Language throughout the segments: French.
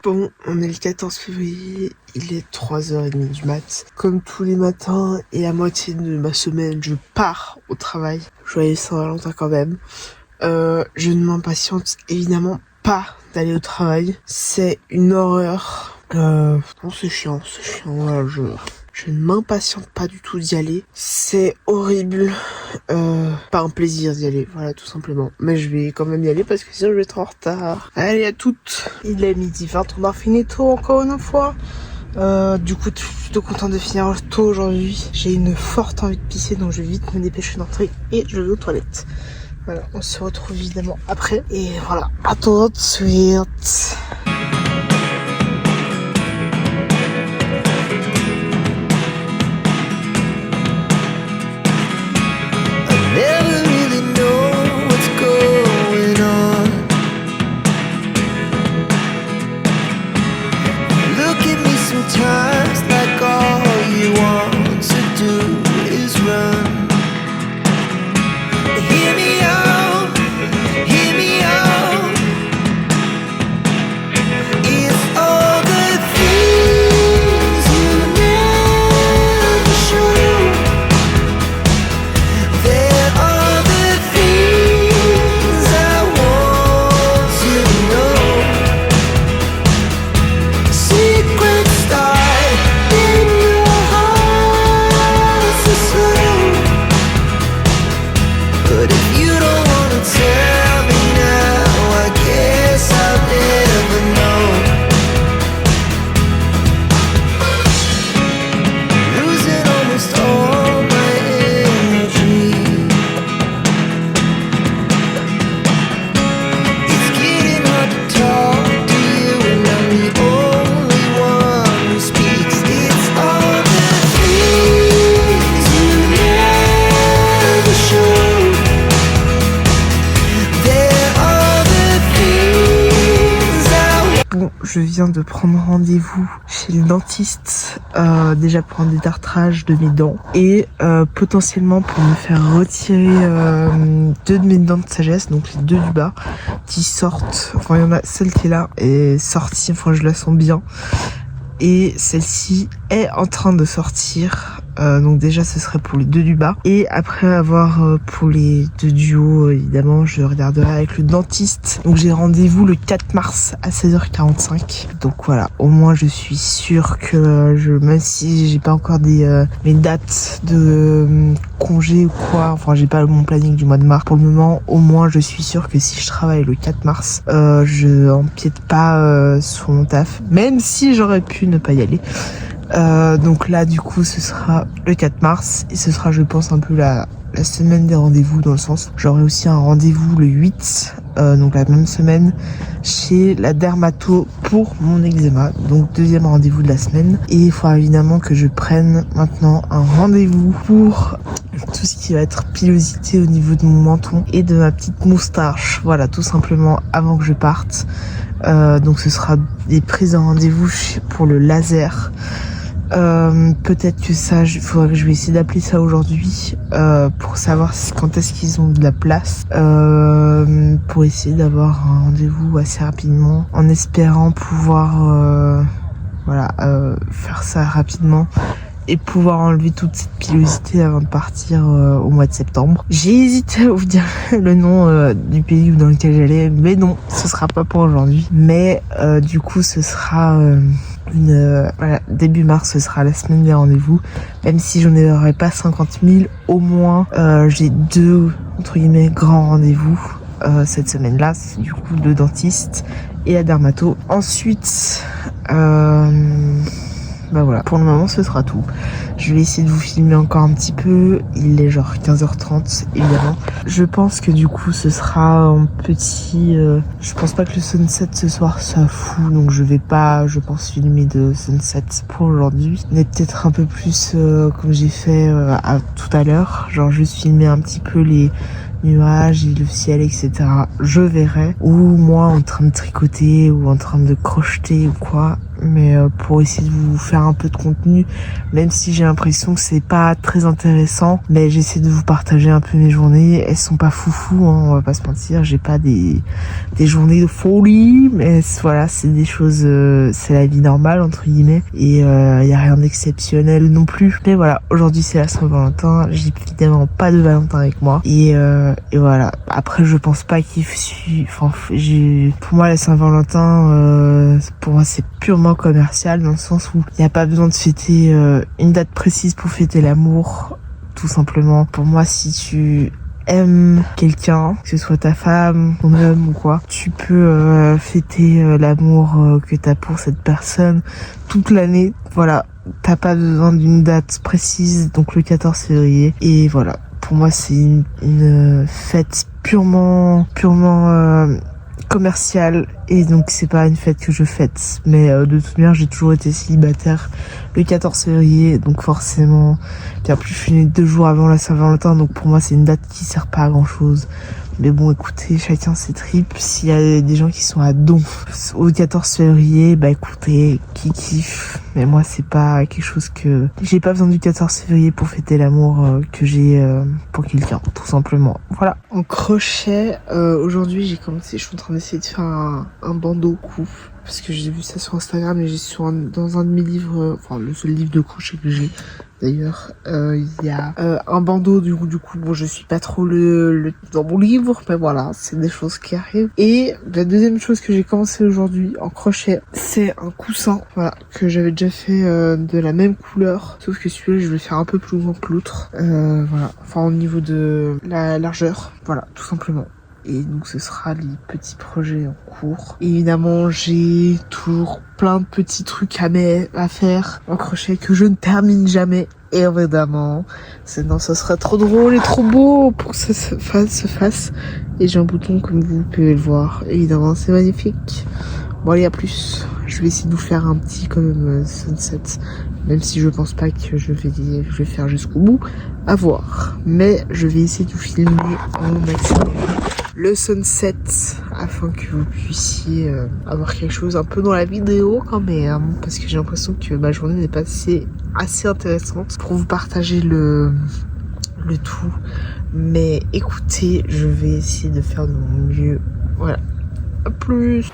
Bon, on est le 14 février, il est 3h30 du mat. Comme tous les matins et la moitié de ma semaine, je pars au travail. Joyeux Saint-Valentin quand même. Je ne m'impatiente évidemment pas d'aller au travail. C'est une horreur. Bon, c'est chiant. Voilà, je ne m'impatiente pas du tout d'y aller. C'est horrible. Pas un plaisir d'y aller, voilà, tout simplement. Mais je vais quand même y aller parce que sinon je vais être en retard. Allez à toutes. Il est 12h20, on a fini tôt encore une fois. Du coup, je suis plutôt contente de finir tôt aujourd'hui. J'ai une forte envie de pisser, donc je vais vite me dépêcher d'entrer et je vais aux toilettes. Voilà, on se retrouve évidemment après. Et voilà, à tout de suite. Sometimes like all you want to do is run. Hear me out, hear me out. It's all the things you never show. There are the things I want to know. Secrets but if you don't wanna tell me now, I guess I'll never know. Losing almost all my energy. It's getting hard to talk to you, and I'm the only one who speaks. It's all the things you never show. Bon, je viens de prendre rendez-vous chez le dentiste, déjà pour un détartrage de mes dents et potentiellement pour me faire retirer 2 de mes dents de sagesse, donc les 2 du bas qui sortent. Enfin, il y en a celle qui est là est sortie, enfin je la sens bien, et celle-ci est en train de sortir. Donc déjà ce serait pour les 2 du bas, et après avoir pour les 2 du haut, évidemment je regarderai avec le dentiste. Donc j'ai rendez-vous le 4 mars à 16h45. Donc voilà, au moins je suis sûre que même si j'ai pas encore mes dates de congé ou quoi, enfin j'ai pas mon planning du mois de mars pour le moment, au moins je suis sûre que si je travaille le 4 mars, je empiète pas sur mon taf, même si j'aurais pu ne pas y aller. Donc là du coup ce sera le 4 mars et ce sera je pense un peu la semaine des rendez-vous, dans le sens j'aurai aussi un rendez-vous le 8, donc la même semaine, chez la dermato pour mon eczéma, donc 2e rendez-vous de la semaine. Et il faudra évidemment que je prenne maintenant un rendez-vous pour tout ce qui va être pilosité au niveau de mon menton et de ma petite moustache, voilà, tout simplement avant que je parte. Donc ce sera des prises de rendez-vous pour le laser. Peut-être que ça, il faudrait que je vais essayer d'appeler ça aujourd'hui pour savoir quand est-ce qu'ils ont de la place, pour essayer d'avoir un rendez-vous assez rapidement, en espérant pouvoir faire ça rapidement et pouvoir enlever toute cette pilosité avant de partir au mois de septembre. J'ai hésité à vous dire le nom du pays dans lequel j'allais, mais non, ce sera pas pour aujourd'hui. Mais du coup, ce sera début mars, ce sera la semaine des rendez-vous. Même si j'en aurai pas 50 000, au moins j'ai 2 entre guillemets grands rendez-vous cette semaine-là. C'est du coup le dentiste et la dermato. Ensuite, bah voilà, pour le moment ce sera tout. Je vais essayer de vous filmer encore un petit peu. Il est genre 15h30 évidemment. Je pense que du coup ce sera un petit... je pense pas que le sunset ce soir ça fout, donc je vais pas, je pense, filmer de sunset pour aujourd'hui. Mais peut-être un peu plus comme j'ai fait tout à l'heure. Genre juste filmer un petit peu les nuages et le ciel, etc. Je verrai. Ou moi en train de tricoter ou en train de crocheter ou quoi. mais pour essayer de vous faire un peu de contenu, même si j'ai l'impression que c'est pas très intéressant, mais j'essaie de vous partager un peu mes journées. Elles sont pas foufou, hein, on va pas se mentir, j'ai pas des journées de folie, mais voilà, c'est des choses, c'est la vie normale entre guillemets, et y a rien d'exceptionnel non plus. Mais voilà, aujourd'hui c'est la Saint-Valentin, j'ai évidemment pas de Valentin avec moi, et voilà. Après, je pense pas qu'il suis, enfin, pour moi la Saint-Valentin, pour moi c'est purement commercial, dans le sens où il n'y a pas besoin de fêter une date précise pour fêter l'amour, tout simplement. Pour moi, si tu aimes quelqu'un, que ce soit ta femme, ton homme ou quoi, tu peux fêter l'amour que t'as pour cette personne toute l'année. Voilà, t'as pas besoin d'une date précise, donc le 14 février. Et voilà, pour moi c'est une fête purement commerciale, et donc c'est pas une fête que je fête, mais de toute manière j'ai toujours été célibataire le 14 février, donc forcément, bien plus je suis née 2 jours avant la Saint-Valentin, donc pour moi c'est une date qui sert pas à grand chose. Mais bon, écoutez, chacun ses tripes. S'il y a des gens qui sont à donf au 14 février, bah écoutez, qui kiffe. Mais moi, c'est pas quelque chose que... J'ai pas besoin du 14 février pour fêter l'amour que j'ai pour quelqu'un, tout simplement. Voilà. En crochet, aujourd'hui, j'ai commencé, je suis en train d'essayer de faire un bandeau cou. Parce que j'ai vu ça sur Instagram et j'ai dans un de mes livres, enfin le seul livre de crochet que j'ai d'ailleurs, il y a un bandeau du coup bon, je suis pas trop le dans mon livre, mais voilà, c'est des choses qui arrivent. Et la deuxième chose que j'ai commencé aujourd'hui en crochet, c'est un coussin, voilà, que j'avais déjà fait de la même couleur, sauf que celui-là je vais le faire un peu plus grand que l'autre, voilà, enfin au niveau de la largeur, voilà, tout simplement. Et donc ce sera les petits projets en cours. Et évidemment, j'ai toujours plein de petits trucs à faire en crochet que je ne termine jamais. Et évidemment, sinon ça serait trop drôle et trop beau pour que ça se fasse. Et j'ai un bouton comme vous pouvez le voir. Évidemment, c'est magnifique. Bon allez, à plus. Je vais essayer de vous faire un petit quand même sunset. Même si je pense pas que je vais faire jusqu'au bout. À voir. Mais je vais essayer de vous filmer en maximum le sunset afin que vous puissiez avoir quelque chose un peu dans la vidéo quand même, parce que j'ai l'impression que ma journée n'est pas assez intéressante pour vous partager le tout. Mais écoutez, je vais essayer de faire de mon mieux. Voilà. À plus.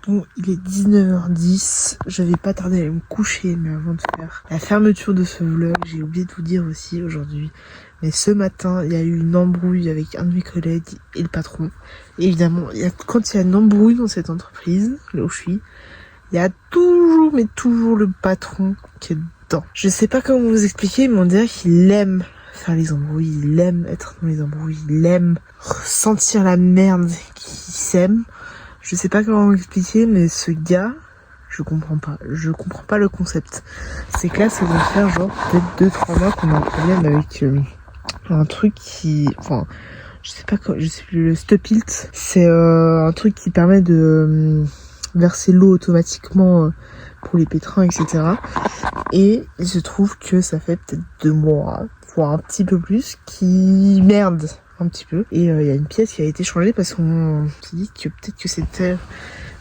Bon, il est 19h10, je vais pas tarder à aller me coucher, mais avant de faire la fermeture de ce vlog, j'ai oublié de vous dire aussi aujourd'hui, mais ce matin, il y a eu une embrouille avec un de mes collègues et le patron. Et évidemment, quand il y a une embrouille dans cette entreprise, là où je suis, il y a toujours le patron qui est dedans. Je sais pas comment vous expliquer, mais on dirait qu'il aime faire les embrouilles, il aime être dans les embrouilles, il aime ressentir la merde qui sème. Je sais pas comment expliquer, mais ce gars, je comprends pas le concept. C'est que là, ça doit faire genre peut-être 2-3 mois qu'on a un problème avec un truc qui, enfin, je sais plus, le Stopilt. C'est un truc qui permet de verser l'eau automatiquement pour les pétrins, etc. Et il se trouve que ça fait peut-être 2 mois, voire un petit peu plus, qui merde un petit peu. Et il y a une pièce qui a été changée parce qu'on s'est dit que peut-être que c'était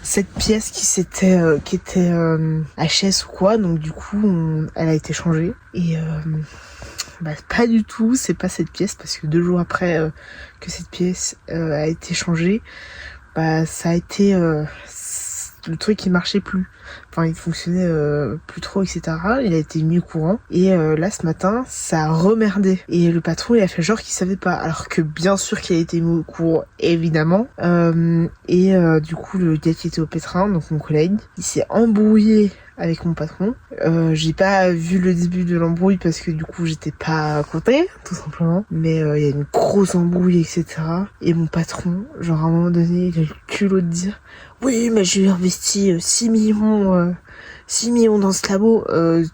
cette pièce qui était HS ou quoi. Donc du coup, elle a été changée. Et pas du tout, c'est pas cette pièce, parce que 2 jours après que cette pièce a été changée, ça a été le truc qui marchait plus. Enfin, il fonctionnait plus trop, etc. Il a été mis au courant. Et là, ce matin, ça a remerdé. Et le patron, il a fait genre qu'il savait pas. Alors que bien sûr qu'il a été mis au courant, évidemment. Du coup, le gars qui était au pétrin, donc mon collègue, il s'est embrouillé avec mon patron. J'ai pas vu le début de l'embrouille parce que du coup j'étais pas à côté, tout simplement. Mais il y a une grosse embrouille, etc. Et mon patron, genre à un moment donné, il a eu le culot de dire: oui, mais j'ai investi 6 millions dans ce labo.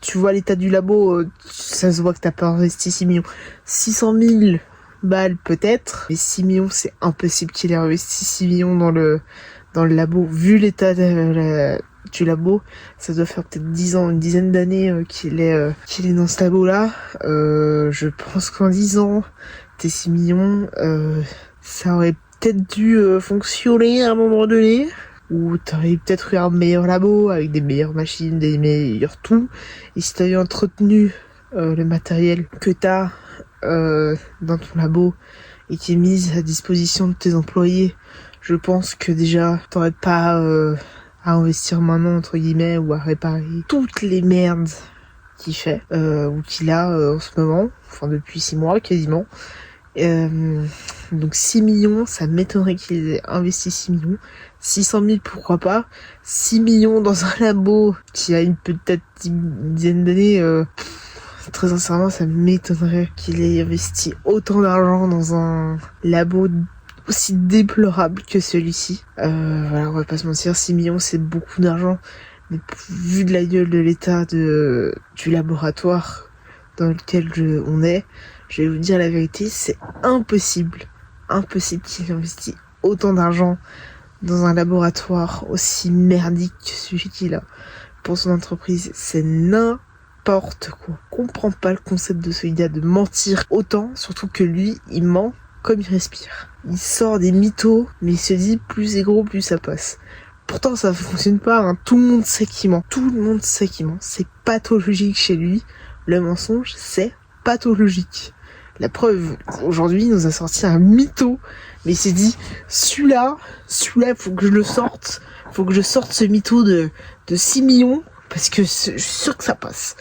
Tu vois l'état du labo, ça se voit que t'as pas investi 6 millions. 600 000 balles peut-être, mais 6 millions, c'est impossible qu'il ait investi 6 millions dans le labo. Vu l'état du labo, ça doit faire peut-être 10 ans, une dizaine d'années qu'il est dans ce labo-là. Je pense qu'en 10 ans, tes 6 millions, ça aurait peut-être dû fonctionner à un moment donné. Ou t'aurais peut-être eu un meilleur labo avec des meilleures machines, des meilleurs tout. Et si t'avais entretenu le matériel que t'as dans ton labo et qui est mis à disposition de tes employés, je pense que déjà t'aurais pas à investir maintenant entre guillemets ou à réparer toutes les merdes qu'il fait ou qu'il a en ce moment, enfin depuis 6 mois quasiment. Donc 6 millions, ça m'étonnerait qu'il ait investi 6 millions. 600 000, pourquoi pas. 6 millions dans un labo qui a peut-être une dizaine d'années, très sincèrement, ça m'étonnerait qu'il ait investi autant d'argent dans un labo aussi déplorable que celui-ci. Voilà, on va pas se mentir, 6 millions, c'est beaucoup d'argent. Mais vu de la gueule de l'état du laboratoire dans lequel on est, je vais vous dire la vérité, c'est impossible qu'il investit autant d'argent dans un laboratoire aussi merdique que celui qu'il a pour son entreprise. C'est n'importe quoi. Je comprends pas le concept de ce gars de mentir autant, surtout que lui, il ment comme il respire. Il sort des mythos, mais il se dit plus c'est gros, plus ça passe. Pourtant, ça fonctionne pas, hein. Tout le monde sait qu'il ment. Tout le monde sait qu'il ment. C'est pathologique chez lui. Le mensonge, c'est pathologique. La preuve, aujourd'hui, il nous a sorti un mytho, mais il s'est dit, celui-là, faut que je le sorte. Faut que je sorte ce mytho de 6 millions, parce que je suis sûr que ça passe.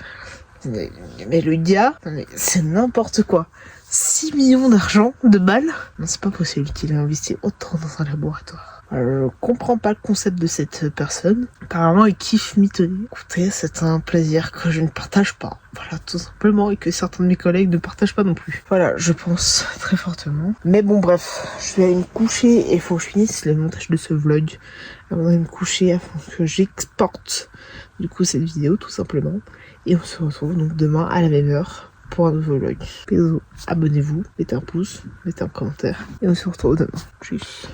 Mais le gars, c'est n'importe quoi. 6 millions d'argent, de balles. Non, c'est pas possible qu'il ait investi autant dans un laboratoire. Je comprends pas le concept de cette personne. Apparemment, il kiffe mitonner. Écoutez, c'est un plaisir que je ne partage pas. Voilà, tout simplement, et que certains de mes collègues ne partagent pas non plus. Voilà, je pense très fortement. Mais bon, bref, je vais aller me coucher et il faut que je finisse le montage de ce vlog avant d'aller me coucher afin que j'exporte du coup cette vidéo, tout simplement. Et on se retrouve donc demain à la même heure pour un nouveau vlog. Bisous, abonnez-vous, mettez un pouce, mettez un commentaire et on se retrouve demain. Tchuss.